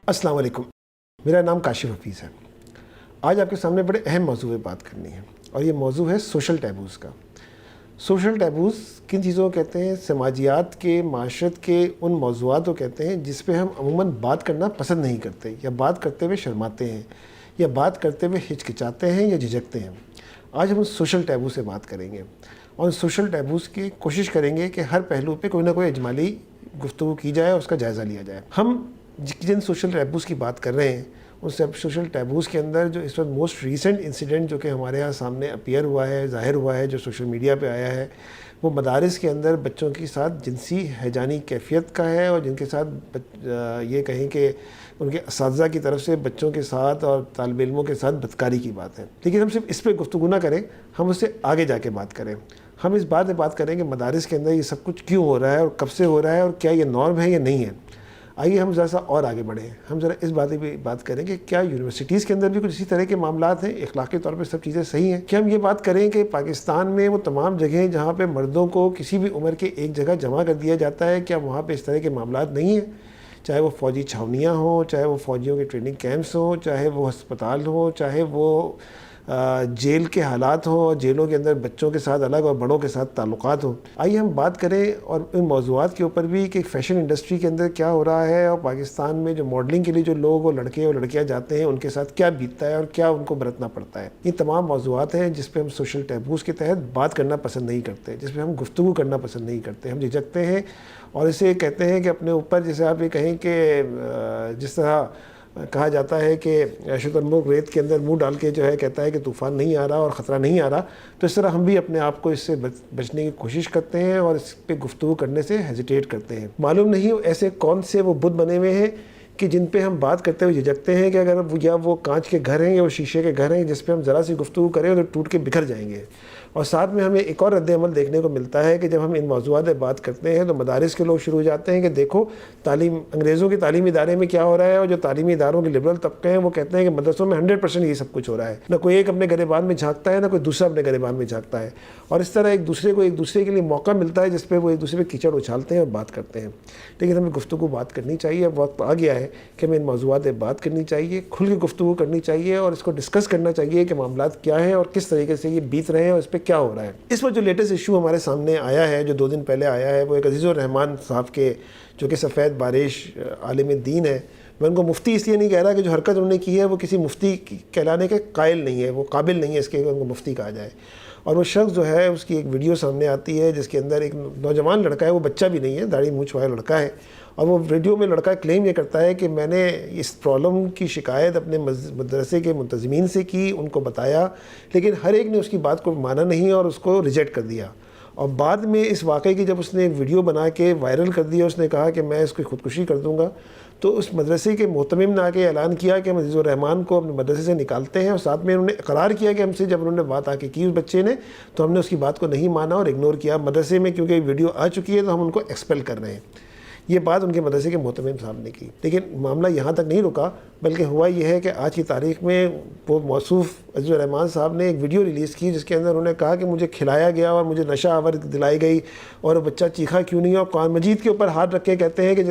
السلام علیکم، میرا نام کاشف حفیظ ہے۔ آج آپ کے سامنے بڑے اہم موضوع پہ بات کرنی ہے، اور یہ موضوع ہے سوشل ٹیبوز کا۔ سوشل ٹیبوز کن چیزوں کو کہتے ہیں؟ سماجیات کے، معاشرت کے ان موضوعات کو کہتے ہیں جس پہ ہم عموماً بات کرنا پسند نہیں کرتے، یا بات کرتے ہوئے شرماتے ہیں، یا بات کرتے ہوئے ہچکچاتے ہیں یا جھجکتے ہیں۔ آج ہم سوشل ٹیبو سے بات کریں گے، اور سوشل ٹیبوز کی کوشش کریں گے کہ ہر پہلو پہ کوئی نہ کوئی اجمالی گفتگو کی جائے اور اس کا جائزہ لیا جائے۔ ہم جن سوشل ٹیبوز کی بات کر رہے ہیں، ان سوشل ٹیبوز کے اندر جو اس وقت موسٹ ریسنٹ انسیڈنٹ جو کہ ہمارے ہاں سامنے اپیئر ہوا ہے، ظاہر ہوا ہے، جو سوشل میڈیا پہ آیا ہے، وہ مدارس کے اندر بچوں کے ساتھ جنسی ہیجانی کیفیت کا ہے، اور جن کے ساتھ یہ کہیں کہ ان کے اساتذہ کی طرف سے بچوں کے ساتھ اور طالب علموں کے ساتھ بدکاری کی بات ہے۔ لیکن ہم صرف اس پہ گفتگو نہ کریں، ہم اس سے آگے جا کے بات کریں۔ ہم اس بات پہ بات کریں کہ مدارس کے اندر یہ سب کچھ کیوں ہو رہا ہے، اور کب سے ہو رہا ہے، اور کیا یہ نارم ہے یا نہیں ہے۔ آئیے ہم ذرا سا اور آگے بڑھیں، ہم ذرا اس بات پہ بات کریں کہ کیا یونیورسٹیز کے اندر بھی کچھ اسی طرح کے معاملات ہیں، اخلاقی طور پہ سب چیزیں صحیح ہیں؟ کیا ہم یہ بات کریں کہ پاکستان میں وہ تمام جگہیں جہاں پہ مردوں کو کسی بھی عمر کے ایک جگہ جمع کر دیا جاتا ہے، کیا وہاں پہ اس طرح کے معاملات نہیں ہیں؟ چاہے وہ فوجی چھاونیاں ہوں، چاہے وہ فوجیوں کے ٹریننگ کیمپس ہوں، چاہے وہ ہسپتال ہوں، چاہے وہ جیل کے حالات ہوں، اور جیلوں کے اندر بچوں کے ساتھ الگ اور بڑوں کے ساتھ تعلقات ہوں۔ آئیے ہم بات کریں اور ان موضوعات کے اوپر بھی کہ فیشن انڈسٹری کے اندر کیا ہو رہا ہے، اور پاکستان میں جو ماڈلنگ کے لیے جو لوگ اور لڑکے اور لڑکیاں جاتے ہیں ان کے ساتھ کیا بیتتا ہے اور کیا ان کو برتنا پڑتا ہے۔ یہ تمام موضوعات ہیں جس پہ ہم سوشل ٹیبوز کے تحت بات کرنا پسند نہیں کرتے، جس پہ ہم گفتگو کرنا پسند نہیں کرتے، ہم جھجکتے ہیں، اور اسے کہتے ہیں کہ اپنے اوپر، جیسے آپ یہ کہیں کہ جس طرح کہا جاتا ہے کہ شترمرغ ریت کے اندر منہ ڈال کے جو ہے کہتا ہے کہ طوفان نہیں آ رہا اور خطرہ نہیں آ رہا، تو اس طرح ہم بھی اپنے آپ کو اس سے بچنے کی کوشش کرتے ہیں اور اس پہ گفتگو کرنے سے ہیزیٹیٹ کرتے ہیں۔ معلوم نہیں ایسے کون سے وہ بت بنے ہوئے ہیں کہ جن پہ ہم بات کرتے ہوئے جھجکتے ہیں کہ اگر یا وہ کانچ کے گھر ہیں یا وہ شیشے کے گھر ہیں جس پہ ہم ذرا سی گفتگو کریں تو ٹوٹ کے بکھر جائیں گے۔ اور ساتھ میں ہمیں ایک اور رد عمل دیکھنے کو ملتا ہے کہ جب ہم ان موضوعات پہ بات کرتے ہیں تو مدارس کے لوگ شروع ہو جاتے ہیں کہ دیکھو تعلیم، انگریزوں کے تعلیمی ادارے میں کیا ہو رہا ہے، اور جو تعلیمی اداروں کے لبرل طبقے ہیں وہ کہتے ہیں کہ مدرسوں میں 100% یہ سب کچھ ہو رہا ہے۔ نہ کوئی ایک اپنے گریبان میں جھانکتا ہے، نہ کوئی دوسرا اپنے گریبان میں جھانکتا ہے، اور اس طرح ایک دوسرے کے لیے موقع ملتا ہے جس پہ وہ ایک دوسرے پہ کیچڑ اچھالتے ہیں اور بات کرتے ہیں۔ لیکن ہمیں گفتگو بات کرنی چاہیے، اب وقت آ گیا ہے کہ ہمیں ان موضوعات پہ بات کرنی چاہیے، کھل کے گفتگو کرنی چاہیے، اور اس کو ڈسکس کرنا چاہیے کہ معاملات کیا ہیں اور کس طریقے سے یہ بیت رہے ہیں اور اس پہ کیا ہو رہا ہے۔ اس وقت جو لیٹسٹ ایشو ہمارے سامنے آیا ہے، جو 2 دن پہلے آیا ہے، وہ ایک عزیز الرحمان صاحب کے، جو کہ سفید بارش عالم دین ہے۔ میں ان کو مفتی اس لیے نہیں کہہ رہا کہ جو حرکت انہوں نے کی ہے وہ کسی مفتی کہلانے کے قائل نہیں ہے، وہ قابل نہیں ہے اس کے کہ ان کو مفتی کہا جائے۔ اور وہ شخص جو ہے اس کی ایک ویڈیو سامنے آتی ہے جس کے اندر ایک نوجوان لڑکا ہے، وہ بچہ بھی نہیں ہے، داڑھی مونچھ والا لڑکا ہے، اور وہ ویڈیو میں لڑکا کلیم یہ کرتا ہے کہ میں نے اس پرابلم کی شکایت اپنے مدرسے کے منتظمین سے کی، ان کو بتایا، لیکن ہر ایک نے اس کی بات کو مانا نہیں اور اس کو ریجیکٹ کر دیا۔ اور بعد میں اس واقعے کی جب اس نے ایک ویڈیو بنا کے وائرل کر دیا، اس نے کہا کہ میں اس کی خودکشی کر دوں گا، تو اس مدرسے کے محتمم نے آ کے اعلان کیا کہ ہم عزیز الرحمان کو اپنے مدرسے سے نکالتے ہیں، اور ساتھ میں انہوں نے اقرار کیا کہ ہم سے جب انہوں نے بات آ کے کی اس بچے نے تو ہم نے اس کی بات کو نہیں مانا اور اگنور کیا مدرسے میں، کیونکہ ویڈیو آ چکی ہے تو ہم ان کو ایکسپیل کر رہے ہیں۔ یہ بات ان کے مدرسے کے محتمم صاحب نے کی، لیکن معاملہ یہاں تک نہیں رکا، بلکہ ہوا یہ ہے کہ آج کی تاریخ میں وہ موصوف عزیز الرحمان صاحب نے ایک ویڈیو ریلیز کی جس کے اندر انہوں نے کہا کہ مجھے کھلایا گیا اور مجھے نشہ آور دلائی گئی، اور بچہ چیخا کیوں نہیں، اور قرآن مجید کے اوپر ہاتھ رکھ کے کہتے ہیں کہ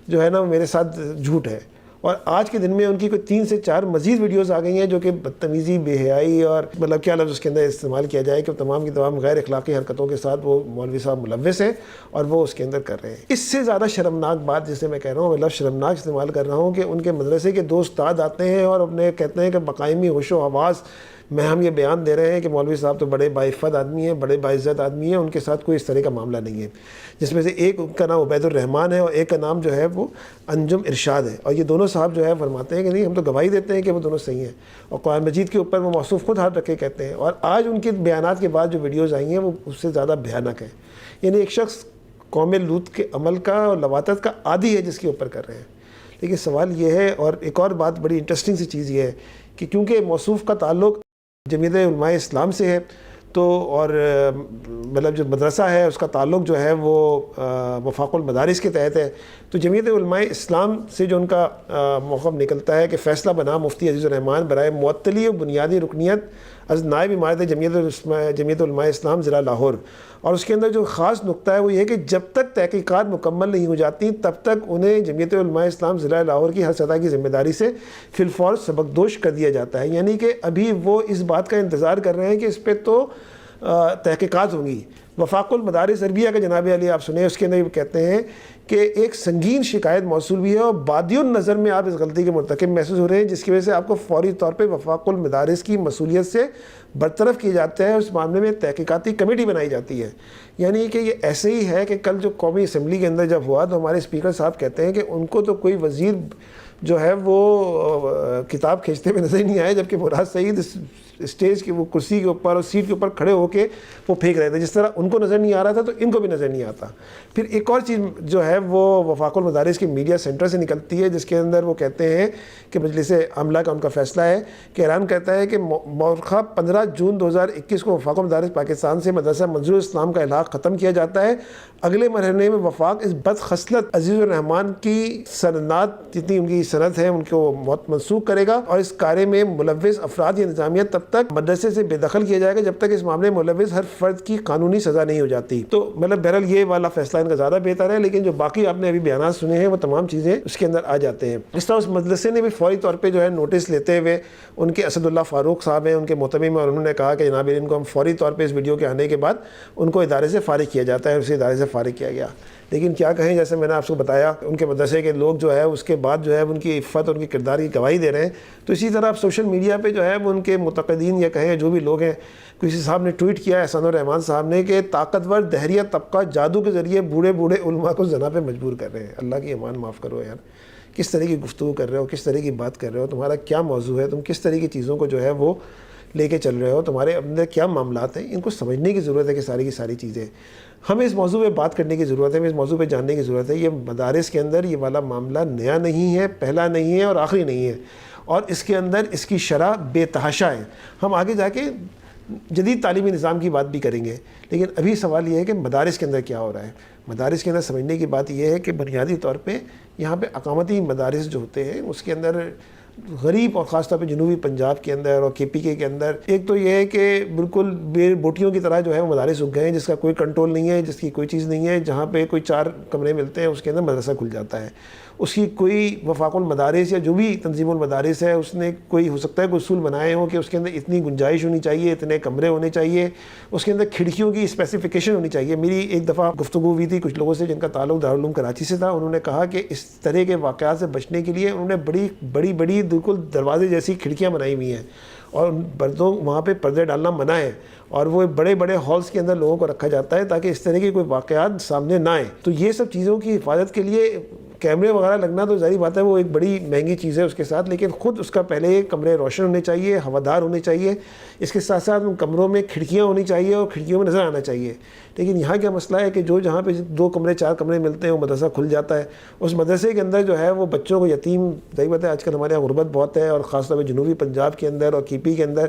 جو ہے نا میرے ساتھ جھوٹ ہے۔ اور آج کے دن میں ان کی کوئی 3 سے 4 مزید ویڈیوز آ گئی ہیں جو کہ بدتمیزی، بے حیائی، اور مطلب کیا لفظ اس کے اندر استعمال کیا جائے کہ تمام کی تمام غیر اخلاقی حرکتوں کے ساتھ وہ مولوی صاحب ملوث ہیں اور وہ اس کے اندر کر رہے ہیں۔ اس سے زیادہ شرمناک بات جسے میں کہہ رہا ہوں، میں لفظ شرمناک استعمال کر رہا ہوں، کہ ان کے مدرسے کے 2 استاد آتے ہیں اور اپنے کہتے ہیں کہ بقائمی ہوش و حواس میں ہم یہ بیان دے رہے ہیں کہ مولوی صاحب تو بڑے باعفت آدمی ہیں، بڑے باعزت آدمی ہیں، ان کے ساتھ کوئی اس طرح کا معاملہ نہیں ہے، جس میں سے ایک کا نام عبید الرحمان ہے اور ایک کا نام جو ہے وہ انجم ارشاد ہے، اور یہ دونوں صاحب جو ہے فرماتے ہیں کہ نہیں، ہم تو گواہی دیتے ہیں کہ وہ دونوں صحیح ہیں، اور قرآن مجید کے اوپر وہ موصوف خود ہاتھ رکھے کہتے ہیں، اور آج ان کے بیانات کے بعد جو ویڈیوز آئی ہیں وہ اس سے زیادہ بھیانک ہیں۔ یعنی ایک شخص قوم لوط کے عمل کا اور لواطت کا عادی ہے جس کے اوپر کر رہے ہیں۔ لیکن سوال یہ ہے، اور ایک اور بات بڑی انٹرسٹنگ سی چیز یہ ہے کہ کیونکہ موصوف کا تعلق جمعیت علماء اسلام سے ہے، تو اور مطلب جو مدرسہ ہے اس کا تعلق جو ہے وہ وفاق المدارس کے تحت ہے، تو جمعیت علماء اسلام سے جو ان کا موقف نکلتا ہے کہ فیصلہ بنا مفتی عزیز الرحمان برائے معطلی و بنیادی رکنیت نائب امارت جمعیت علماء اسلام ضلع لاہور. اور اس کے اندر جو خاص نقطہ ہے وہ یہ کہ جب تک تحقیقات مکمل نہیں ہو جاتی تب تک انہیں جمعیت علماء اسلام ضلع لاہور کی ہر سطح کی ذمہ داری سے فی الفور سبکدوش کر دیا جاتا ہے. یعنی کہ ابھی وہ اس بات کا انتظار کر رہے ہیں کہ اس پہ تو تحقیقات ہوں گی. وفاق المدارس عربیہ کا جناب علی آپ سنیں, اس کے اندر کہتے ہیں کہ ایک سنگین شکایت موصول بھی ہے اور بادی النظر میں آپ اس غلطی کے مرتکب محسوس ہو رہے ہیں, جس کی وجہ سے آپ کو فوری طور پہ وفاق المدارس کی مسئولیت سے برطرف کیا جاتا ہے. اس معاملے میں تحقیقاتی کمیٹی بنائی جاتی ہے. یعنی کہ یہ ایسے ہی ہے کہ کل جو قومی اسمبلی کے اندر جب ہوا تو ہمارے اسپیکر صاحب کہتے ہیں کہ ان کو تو کوئی وزیر جو ہے وہ کتاب کھینچتے ہوئے نظر نہیں آئے, جبکہ مراد سعید اسٹیج کی وہ کرسی کے اوپر اور سیٹ کے اوپر کھڑے ہو کے وہ پھینک رہے تھے. جس طرح ان کو نظر نہیں آ رہا تھا تو ان کو بھی نظر نہیں آتا. پھر ایک اور چیز جو ہے وہ وفاق المدارس کے میڈیا سینٹر سے نکلتی ہے, جس کے اندر وہ کہتے ہیں کہ مجلس عملہ کا ان کا فیصلہ ہے کہ اعلان کرتا ہے کہ مورخہ 15 جون 2021 کو وفاق المدارس پاکستان سے مدرسہ منظور اسلام کا الحاق ختم کیا جاتا ہے. اگلے مرحلے میں وفاق اس بد خصلت عزیز الرحمان کی سندات جتنی ان کی صنعت ہے ان کو منسوخ کرے گا, اور اس کارے میں ملوث افراد یا انتظامیہ تب تک مدرسے سے بے دخل کیا جائے گا جب تک اس معاملے میں ملوث ہر فرد کی قانونی سزا نہیں ہو جاتی. تو مطلب بہرحال یہ والا فیصلہ ان کا زیادہ بہتر ہے, لیکن جو باقی آپ نے ابھی بیانات سنے ہیں وہ تمام چیزیں اس کے اندر آ جاتے ہیں. اس طرح اس مدرسے نے بھی فوری طور پہ جو ہے نوٹس لیتے ہوئے ان کے اسد اللہ فاروق صاحب ہیں ان کے محتمم, اور انہوں نے کہا کہ جناب ان کو ہم فوری طور پہ اس ویڈیو کے آنے کے بعد ان کو ادارے سے فارغ کیا جاتا ہے. اسے ادارے سے فارغ کیا گیا. لیکن کیا کہیں, جیسے میں نے آپ کو بتایا ان کے مدرسے کے لوگ جو ہے اس کے بعد جو ہے ان کی عفت اور ان کی کردار کی گواہی دے رہے ہیں. تو اسی طرح آپ سوشل میڈیا پہ جو ہے وہ ان کے متقدین یا کہیں جو بھی لوگ ہیں, کسی صاحب نے ٹویٹ کیا احسان الرحمان صاحب نے کہ طاقتور دہریہ طبقہ جادو کے ذریعے بوڑھے بوڑھے علماء کو زنا پہ مجبور کر رہے ہیں. اللہ کی امان معاف کرو یار, کس طرح کی گفتگو کر رہے ہو, کس طرح کی بات کر رہے ہو, تمہارا کیا موضوع ہے, تم کس طرح کی چیزوں کو جو ہے وہ لے کے چل رہے ہو, تمہارے اندر کیا معاملات ہیں. ان کو سمجھنے کی ضرورت ہے کہ ساری کی ساری چیزیں ہمیں اس موضوع پہ بات کرنے کی ضرورت ہے, ہمیں اس موضوع پہ جاننے کی ضرورت ہے. یہ مدارس کے اندر یہ والا معاملہ نیا نہیں ہے, پہلا نہیں ہے اور آخری نہیں ہے, اور اس کے اندر اس کی شرح بے تحاشا ہے. ہم آگے جا کے جدید تعلیمی نظام کی بات بھی کریں گے, لیکن ابھی سوال یہ ہے کہ مدارس کے اندر کیا ہو رہا ہے. مدارس کے اندر سمجھنے کی بات یہ ہے کہ بنیادی طور پہ یہاں پہ اقامتی مدارس جو ہوتے ہیں اس کے اندر غریب اور خاص طور پہ جنوبی پنجاب کے اندر اور KPK کے اندر ایک تو یہ ہے کہ بالکل بے بوٹیوں کی طرح جو ہے وہ مدارس اگ گئے ہیں جس کا کوئی کنٹرول نہیں ہے, جس کی کوئی چیز نہیں ہے. جہاں پہ کوئی 4 کمرے ملتے ہیں اس کے اندر مدرسہ کھل جاتا ہے. اس کی کوئی وفاق المدارس یا جو بھی تنظیم المدارس ہے اس نے کوئی ہو سکتا ہے کوئی اصول بنائے ہوں کہ اس کے اندر اتنی گنجائش ہونی چاہیے, اتنے کمرے ہونے چاہیے, اس کے اندر کھڑکیوں کی اسپیسیفکیشن ہونی چاہیے. میری ایک دفعہ گفتگو ہوئی تھی کچھ لوگوں سے جن کا تعلق دارالعلوم کراچی سے تھا. انہوں نے کہا کہ اس طرح کے واقعات سے بچنے کے لیے انہوں نے بڑی بالکل دروازے جیسی کھڑکیاں بنائی ہوئی ہیں, اور پردوں وہاں پہ پردے ڈالنا منع ہے, اور وہ بڑے ہالس کے اندر لوگوں کو رکھا جاتا ہے تاکہ اس طرح کے کوئی واقعات سامنے نہ آئیں. تو یہ سب چیزوں کی حفاظت کے لیے کیمرے وغیرہ لگنا تو ظاہری بات ہے وہ ایک بڑی مہنگی چیز ہے اس کے ساتھ, لیکن خود اس کا پہلے کمرے روشن ہونے چاہیے, ہوادار ہونے چاہیے. اس کے ساتھ ساتھ ان کمروں میں کھڑکیاں ہونی چاہیے اور کھڑکیوں میں نظر آنا چاہیے. لیکن یہاں کیا مسئلہ ہے کہ جہاں پہ 2 کمرے 4 کمرے ملتے ہیں وہ مدرسہ کھل جاتا ہے. اس مدرسے کے اندر جو ہے وہ بچوں کو یتیم, ظاہر بات ہے آج کل ہمارے یہاں غربت بہت ہے, اور خاص طور پہ جنوبی پنجاب کے اندر اور KP کے اندر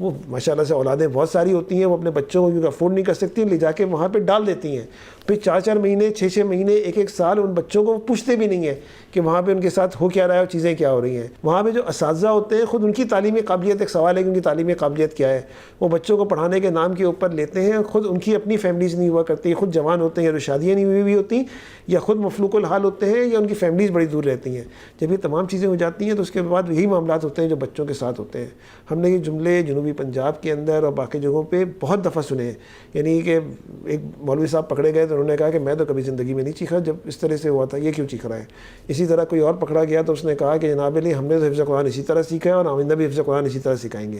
وہ ماشاءاللہ سے اولادیں بہت ساری ہوتی ہیں, وہ اپنے بچوں کو کیونکہ افورڈ نہیں کر سکتی لے جا کے وہاں پہ ڈال دیتی ہیں. پھر 4 مہینے 6 مہینے 1 سال ان بچوں کو پوچھتے بھی نہیں ہیں کہ وہاں پہ ان کے ساتھ ہو کیا رہا ہے اور چیزیں کیا ہو رہی ہیں. وہاں پہ جو اساتذہ ہوتے ہیں خود ان کی تعلیمی قابلیت, ایک سوال ہے کہ ان کی تعلیمی قابلیت کیا ہے. وہ بچوں کو پڑھانے کے نام کے اوپر لیتے ہیں, خود ان کی اپنی فیملیز نہیں ہوا کرتی, خود جوان ہوتے ہیں یا تو شادیاں نہیں ہوئی ہوتی, یا خود مفلوق الحال ہوتے ہیں, یا ان کی فیملیز بڑی دور رہتی ہیں. جب یہ تمام چیزیں ہو جاتی ہیں تو اس کے بعد یہی معاملات ہوتے ہیں جو بچوں کے ساتھ ہوتے ہیں. ہم نے یہ جملے جنوبی پنجاب کے اندر اور باقی جگہوں پہ بہت دفعہ سنے ہیں. یعنی کہ ایک مولوی صاحب پکڑے گئے تو انہوں نے کہا کہ میں تو کبھی زندگی میں نہیں چیخا جب اس طرح سے ہوا تھا, یہ کیوں چیخ رہا ہے. اسی طرح کوئی اور پکڑا گیا تو اس نے کہا کہ جناب علی ہم نے تو حفظ قرآن اسی طرح سیکھا ہے اور آئندہ بھی حفظ قرآن اسی طرح سکھائیں گے.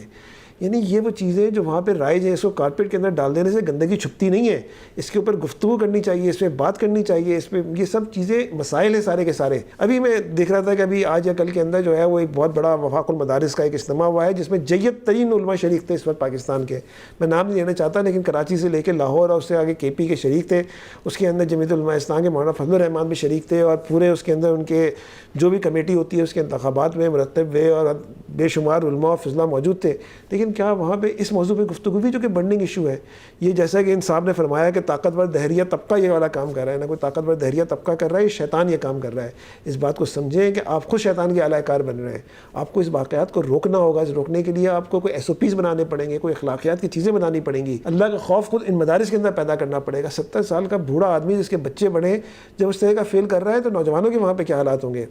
یعنی یہ وہ چیزیں جو وہاں پہ رائج ہیں, اس کو کارپیٹ کے اندر ڈال دینے سے گندگی چھپتی نہیں ہے. اس کے اوپر گفتگو کرنی چاہیے, اس پہ بات کرنی چاہیے, اس پہ یہ سب چیزیں مسائل ہیں سارے کے سارے. ابھی میں دیکھ رہا تھا کہ ابھی آج یا کل کے اندر جو ہے وہ ایک بہت بڑا وفاق المدارس کا ایک اجتماع ہوا ہے جس میں جید ترین علماء شریک تھے اس وقت پاکستان کے. میں نام نہیں لینا چاہتا, لیکن کراچی سے لے کے لاہور اور اس سے آگے KP کے شریک تھے. اس کے اندر جمعیت علماء اسلام کے مولانا فضل الرحمان بھی شریک تھے, اور پورے اس کے اندر ان کے جو بھی کمیٹی ہوتی ہے اس کے انتخابات میں مرتب ہوئے, اور بے شمار علماء و فضلاء موجود تھے. لیکن لیکن کیا وہاں پہ اس موضوع پہ گفتگو بھی جو کہ برننگ ایشو ہے. یہ جیسا کہ ان صاحب نے فرمایا کہ طاقتور دہریہ طبقہ یہ والا کام کر رہا ہے, نہ کوئی طاقتور دہریہ طبقہ کر رہا ہے, یہ شیطان یہ کام کر رہا ہے. اس بات کو سمجھیں کہ آپ خود شیطان کے اعلی کار بن رہے ہیں. آپ کو اس واقعات کو روکنا ہوگا. اس روکنے کے لیے آپ کو کوئی SOPs بنانے پڑیں گے, کوئی اخلاقیات کی چیزیں بنانی پڑیں گی. اللہ کا خوف خود ان مدارس کے اندر پیدا کرنا پڑے گا. 70 سال کا بوڑھا آدمی جس کے بچے بڑے جب اس طرح کا فیل کر رہا ہے تو نوجوانوں کے وہاں پہ کیا حالات ہوں گے.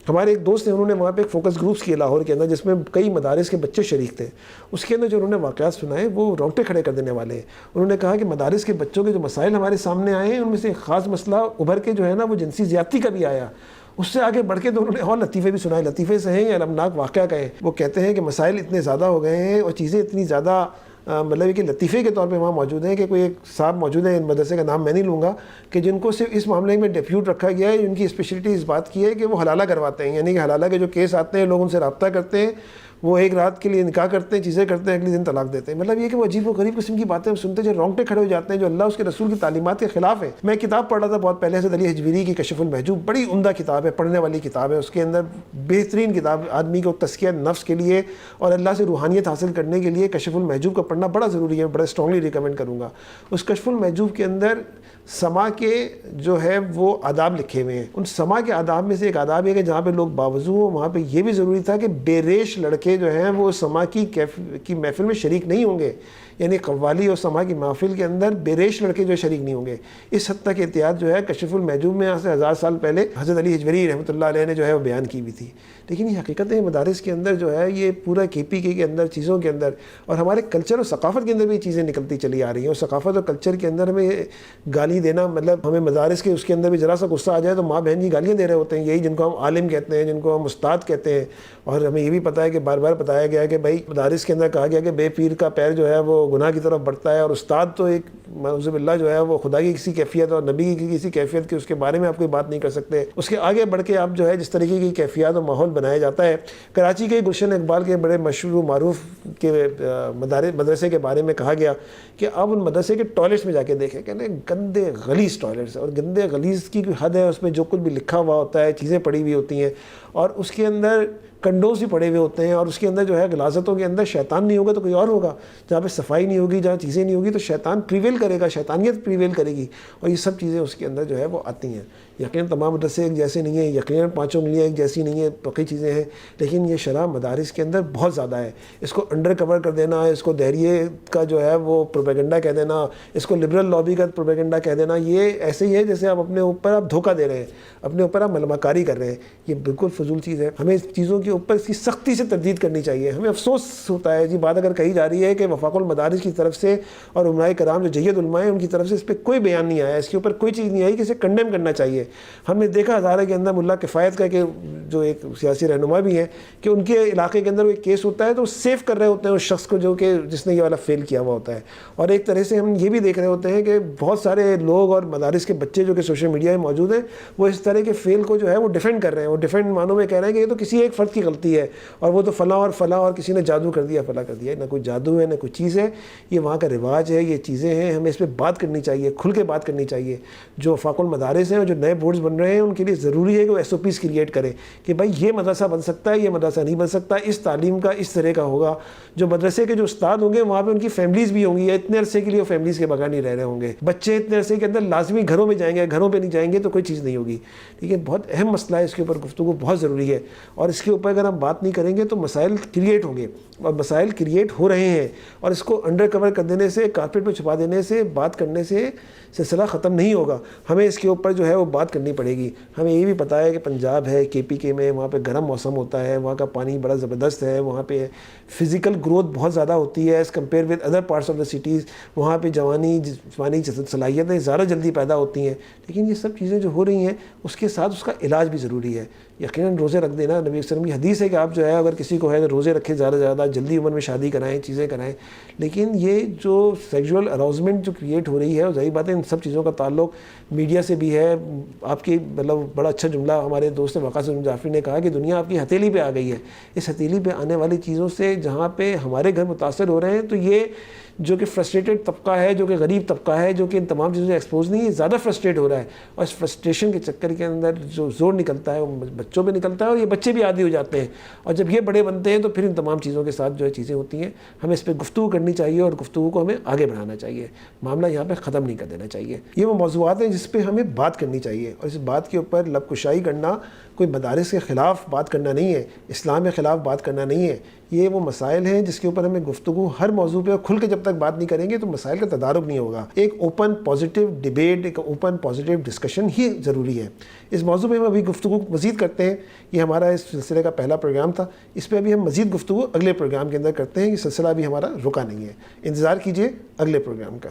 ہمارے ایک دوست ہیں, انہوں نے وہاں پہ ایک فوکس گروپس کیے لاہور کے اندر جس میں کئی مدارس کے بچے شریک تھے. اس کے اندر جو انہوں نے واقعات سنائے وہ رونگٹے کھڑے کر دینے والے ہیں. انہوں نے کہا کہ مدارس کے بچوں کے جو مسائل ہمارے سامنے آئے ہیں ان میں سے ایک خاص مسئلہ ابھر کے جو ہے نا وہ جنسی زیادتی کا بھی آیا. اس سے آگے بڑھ کے تو انہوں نے اور لطیفے بھی سنائے. لطیفے سے ہیں یا المناک واقعہ کہیں. وہ کہتے ہیں کہ مسائل اتنے زیادہ ہو گئے ہیں اور چیزیں اتنی زیادہ مطلب کہ لطیفے کے طور پہ وہاں موجود ہیں کہ کوئی ایک صاحب موجود ہیں, مدرسے کا نام میں نہیں لوں گا, کہ جن کو صرف اس معاملے میں ڈیپیوٹ رکھا گیا ہے. ان کی اسپیشلٹی اس بات کی ہے کہ وہ حلالہ کرواتے ہیں, یعنی کہ حلالہ کے جو کیس آتے ہیں لوگ ان سے رابطہ کرتے ہیں, وہ ایک رات کے لیے نکاح کرتے ہیں, چیزیں کرتے ہیں, اگلے دن طلاق دیتے ہیں. مطلب یہ کہ وہ عجیب و غریب قسم کی باتیں ہم سنتے جو رونگٹے کھڑے ہو جاتے ہیں, جو اللہ اس کے رسول کی تعلیمات کے خلاف ہے. میں کتاب پڑھ رہا تھا بہت پہلے حضرت علی حجویری کی کشف المحجوب, بڑی عمدہ کتاب ہے, پڑھنے والی کتاب ہے. اس کے اندر بہترین کتاب آدمی کو تزکیہ نفس کے لیے اور اللہ سے روحانیت حاصل کرنے کے لیے کشف المحجوب کا پڑھنا بڑا ضروری ہے. بڑا اسٹرانگلی ریکمینڈ کروں گا. اس کشف المحجوب کے اندر سما کے جو ہے وہ آداب لکھے ہوئے ہیں. ان سما کے آداب میں سے ایک آداب ہے کہ جہاں پہ لوگ باوضو ہوں وہاں پہ یہ بھی ضروری تھا کہ بے ریش لڑکے جو ہیں وہ سما کی محفل میں شریک نہیں ہوں گے. یعنی قوالی اور سما کی محفل کے اندر بے ریش لڑکے جو شریک نہیں ہوں گے. اس حد تک احتیاط جو ہے کشف المحجوب میں سے 1000 سال پہلے حضرت علی حجویری رحمۃ اللہ علیہ نے جو ہے وہ بیان کی ہوئی تھی. لیکن یہ حقیقت ہے مدارس کے اندر جو ہے یہ پورا KPK کے اندر چیزوں کے اندر اور ہمارے کلچر اور ثقافت کے اندر بھی چیزیں نکلتی چلی آ رہی ہیں. اور ثقافت اور کلچر کے اندر ہمیں گالی دینا, مطلب ہمیں مدارس کے اس کے اندر بھی ذرا سا غصہ آ جائے تو ماں بہن کی گالیاں دے رہے ہوتے ہیں. یہی جن کو ہم عالم کہتے ہیں, جن کو ہم استاد کہتے ہیں. اور ہمیں یہ بھی پتہ ہے کہ بار بار بتایا گیا ہے کہ بھائی مدارس کے اندر کہا گیا کہ بے پیر کا پیر جو ہے وہ گناہ کی طرف بڑھتا ہے, اور استاد تو ایک معوذ باللہ جو ہے وہ خدا کی کسی کیفیت اور نبی کی کسی کیفیت کی اس کے بارے میں آپ کوئی بات نہیں کر سکتے. اس کے آگے بڑھ کے آپ جو ہے جس طریقے کی کیفیات اور ماحول بنایا جاتا ہے. کراچی کے گلشن اقبال کے بڑے مشہور و معروف کے مدرسے کے بارے میں کہا گیا کہ آپ ان مدرسے کے ٹوائلٹس میں جا کے دیکھیں, کہتے ہیں گندے غلیظ ٹوائلٹس, اور گندے غلیظ کی کوئی حد ہے. اس میں جو کچھ بھی لکھا ہوا ہوتا ہے, چیزیں پڑی ہوئی ہوتی ہیں, اور اس کے اندر کنڈوز بھی پڑے ہوئے ہوتے ہیں, اور اس کے اندر جو ہے غلاظتوں کے اندر شیطان نہیں ہوگا تو کوئی اور ہوگا. جہاں پہ صفائی نہیں ہوگی, جہاں چیزیں نہیں ہوگی تو شیطان پریویل کرے گا, شیطانیت پریویل کرے گی, اور یہ سب چیزیں اس کے اندر جو ہے وہ آتی ہیں. یقیناً تمام مدرسے ایک جیسے نہیں ہیں, یقیناً پانچوں انگلیاں ایک جیسی نہیں ہیں, باقی چیزیں ہیں, لیکن یہ شرح مدارس کے اندر بہت زیادہ ہے. اس کو انڈر کور کر دینا, اس کو دہریے کا جو ہے وہ پروپیگنڈا کہہ دینا, اس کو لبرل لابی کا پروپیگنڈا کہہ دینا, یہ ایسے ہی ہے جیسے آپ اپنے اوپر آپ دھوکہ دے رہے ہیں, اپنے اوپر آپ ملمہ کاری کر رہے ہیں. یہ بالکل فضول چیز ہے. ہمیں اس چیزوں کے اوپر اس کی سختی سے تردید کرنی چاہیے. ہمیں افسوس ہوتا ہے جی بات اگر کہی جا رہی ہے کہ وفاق المدارس کی طرف سے اور علماء کرام جو جید علماء ہیں ان کی طرف سے اس پہ کوئی بیان نہیں آیا, اس کے اوپر کوئی چیز نہیں آئی کہ اسے کنڈیم کرنا چاہیے. ہم نے دیکھا ہزارہ کے اندر ملا کفایت کا کہ جو ایک سیاسی رہنما بھی ہیں کہ ان کے علاقے کے اندر ایک کیس ہوتا ہے تو سیف کر رہے ہوتے ہیں اس شخص کو جو کہ جس نے یہ والا فیل کیا ہوا ہوتا ہے. اور ایک طرح سے ہم یہ بھی دیکھ رہے ہوتے ہیں کہ بہت سارے لوگ اور مدارس کے بچے جو کہ سوشل میڈیا میں موجود ہیں وہ اس طرح کے فیل کو جو ہے وہ ڈیفینڈ کر رہے ہیں. وہ ڈیفینڈ معنوں میں کہہ رہے ہیں کہ یہ تو کسی ایک فرد کی غلطی ہے, اور وہ تو فلاں اور فلاں اور کسی نے جادو کر دیا, فلاں کر دیا. نہ کوئی جادو ہے, نہ کوئی چیز ہے, یہ وہاں کا رواج ہے, یہ چیزیں ہیں. ہمیں اس پہ بات کرنی چاہیے, کھل کے بات کرنی چاہیے. جو وفاق المدارس ہیں اور جو نئے بورڈز بن رہے ہیں ان کے لیے ضروری ہے کہ وہ SOPs کریٹ کریں کہ بھائی یہ مدرسہ بن سکتا ہے, یہ مدرسہ نہیں بن سکتا, اس تعلیم کا اس طرح کا ہوگا. جو مدرسے کے جو استاد ہوں گے وہاں پہ ان کی فیملیز بھی ہوں گی, اتنے عرصے کے لیے وہ فیملیز کے بغیر نہیں رہ رہے ہوں گے. بچے اتنے عرصے کے اندر لازمی گھروں میں جائیں گے, گھروں پہ نہیں جائیں گے تو کوئی چیز نہیں ہوگی. ٹھیک ہے, بہت اہم مسئلہ ہے, اس کے اوپر گفتگو بہت ضروری ہے, اور اس کے اوپر اگر ہم بات نہیں کریں گے تو مسائل کریٹ ہوں گے, اور مسائل کریٹ ہو رہے ہیں. اور اس کو انڈر کور کر دینے سے, کارپیٹ پہ چھپا دینے سے, بات کرنے سے سلسلہ ختم نہیں ہوگا. ہمیں اس کے اوپر جو ہے وہ بات کرنی پڑے گی. ہمیں یہ بھی پتہ ہے کہ پنجاب ہے, KPK میں, وہاں پہ گرم موسم ہوتا ہے, وہاں کا پانی بڑا زبردست ہے, وہاں پہ فزیکل گروتھ بہت زیادہ ہوتی ہے as compare with other parts of the cities. وہاں پہ جسمانی صلاحیتیں زیادہ جلدی پیدا ہوتی ہیں. لیکن یہ سب چیزیں جو ہو رہی ہیں اس کے ساتھ اس کا علاج بھی ضروری ہے. یقیناً روزے رکھ دینا, نبی صلی اللہ علیہ وسلم کی حدیث ہے کہ آپ جو ہے اگر کسی کو ہے تو روزے رکھیں, زیادہ سے زیادہ جلدی عمر میں شادی کرائیں, چیزیں کرائیں. لیکن یہ جو سیکشول اراؤزمنٹ جو کریٹ ہو رہی ہے, اور ظاہر بات ہے ان سب چیزوں کا تعلق میڈیا سے بھی ہے. آپ کی مطلب بڑا اچھا جملہ ہمارے دوست وقاص جعفری نے کہا کہ دنیا آپ کی ہتھیلی پہ آ گئی ہے. اس ہتھیلی پہ آنے والی چیزوں سے جہاں پہ ہمارے گھر متاثر ہو رہے ہیں تو یہ جو کہ فرسٹریٹڈ طبقہ ہے, جو کہ غریب طبقہ ہے, جو کہ ان تمام چیزوں سے ایکسپوز نہیں ہے, زیادہ فرسٹریٹ ہو رہا ہے, اور اس فرسٹریشن کے چکر کے اندر جو زور نکلتا ہے وہ بچوں پہ نکلتا ہے, اور یہ بچے بھی عادی ہو جاتے ہیں, اور جب یہ بڑے بنتے ہیں تو پھر ان تمام چیزوں کے ساتھ جو ہے چیزیں ہوتی ہیں. ہمیں اس پہ گفتگو کرنی چاہیے, اور گفتگو کو ہمیں آگے بڑھانا چاہیے, معاملہ یہاں پہ ختم نہیں کر دینا چاہیے. یہ وہ موضوعات ہیں جس پہ ہمیں بات کرنی چاہیے, اور اس بات کے اوپر لب کشائی کرنا کوئی مدارس کے خلاف بات کرنا نہیں ہے, اسلام کے خلاف بات کرنا نہیں ہے. یہ وہ مسائل ہیں جس کے اوپر ہمیں گفتگو ہر موضوع پہ کھل کے جب تک بات نہیں کریں گے تو مسائل کا تدارک نہیں ہوگا. ایک اوپن پازیٹیو ڈیبیٹ, ایک اوپن پازیٹیو ڈسکشن ہی ضروری ہے. اس موضوع پہ ہم ابھی گفتگو مزید کرتے ہیں. یہ ہمارا اس سلسلے کا پہلا پروگرام تھا. اس پہ ابھی ہم مزید گفتگو اگلے پروگرام کے اندر کرتے ہیں. یہ سلسلہ ابھی ہمارا رکا نہیں ہے. انتظار کیجیے اگلے پروگرام کا.